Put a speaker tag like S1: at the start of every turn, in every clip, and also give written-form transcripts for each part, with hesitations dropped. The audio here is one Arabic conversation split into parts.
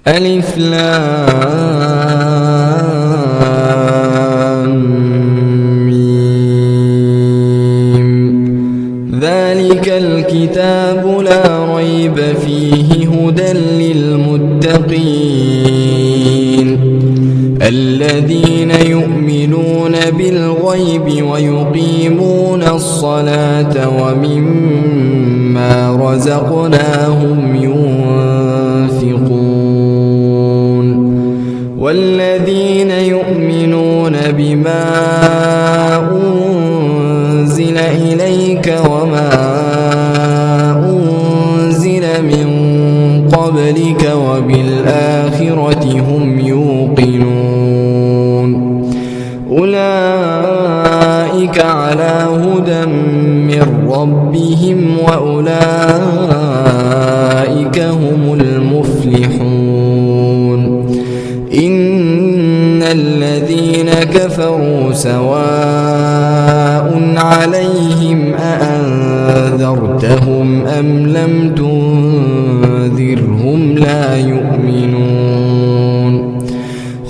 S1: ألف لام ميم. ذلك الكتاب لا ريب فيه هدى للمتقين الذين يؤمنون بالغيب ويقيمون الصلاة ومما رزقناهم ينفقون والذين يؤمنون بما أنزل إليك وما أنزل من قبلك وبالآخرة هم يوقنون أولئك على هدى من ربهم وأولئك هم المفلحون إن الذين كفروا سواء عليهم أأنذرتهم أم لم تنذرهم لا يؤمنون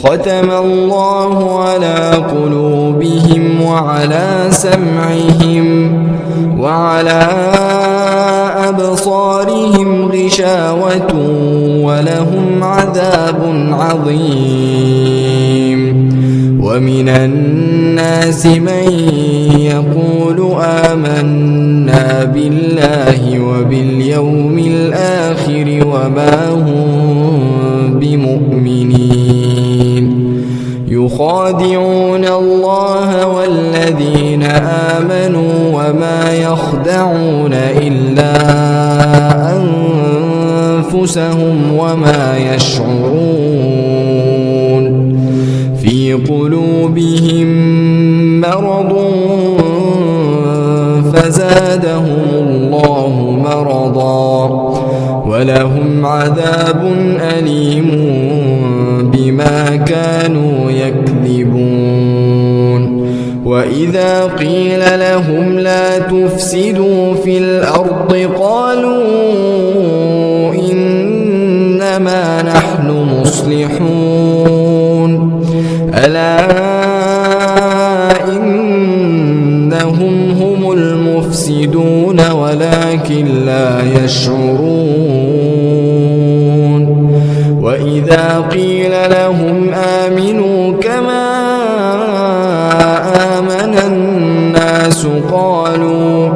S1: ختم الله على قلوبهم وعلى سمعهم وعلى أبصارهم غشاوة ولهم عذاب عظيم ومن الناس من يقول آمنا بالله وباليوم الآخر وما هم بمؤمنين يخادعون الله والذين آمنوا وما يخدعون إلا أنفسهم وما يشعرون في قلوبهم مرض فزادهم الله مرضا ولهم عذاب أليم بما كانوا يكذبون وإذا قيل لهم لا تفسدوا في الأرض قالوا إنما نحن مصلحون ألا إنهم هم المفسدون ولكن لا يشعرون وإذا قيل لهم آمنوا كما آمن الناس قالوا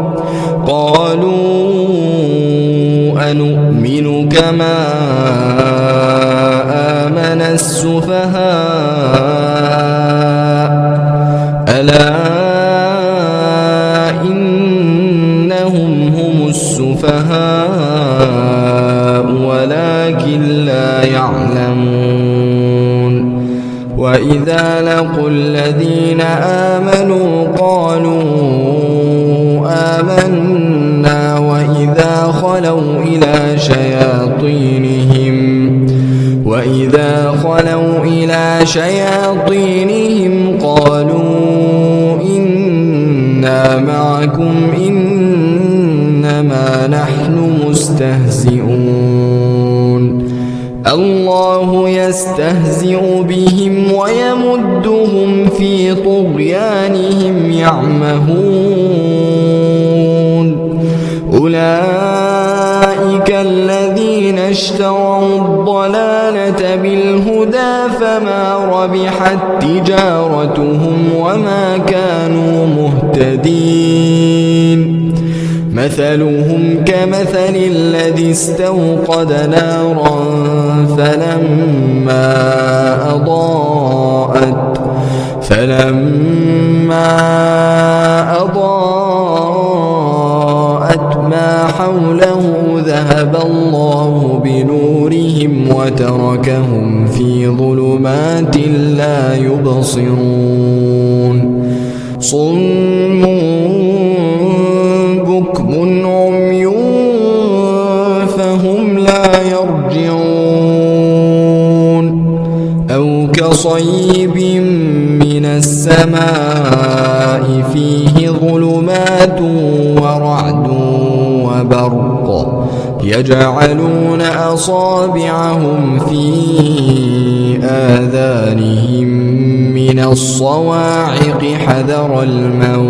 S1: أنؤمن كما آمن السفهاء ألا إنهم هم السفهاء ولكن لا يعلمون وإذا لقوا الذين آمنوا قالوا آمنا وإذا خلوا إلى شياطينهم قالوا إنا معكم إنما نحن مستهزئون الله يستهزئ بهم ويمدهم في طغيانهم يعمهون أولئك الذين اشتروا الضلالة بالهدى فما ربحت تجارتهم وما كانوا مهتدين مثلهم كمثل الذي استوقد نارا فلما أضاءت ما حوله ذهب الله بنورهم وتركهم في ظلمات لا يبصرون صم بكم عمي فهم لا يرجعون أو كصيب من السماء فيه ظلمات ورعد وبرق يجعلون أصابعهم في آذانهم من الصواعق حذر الموت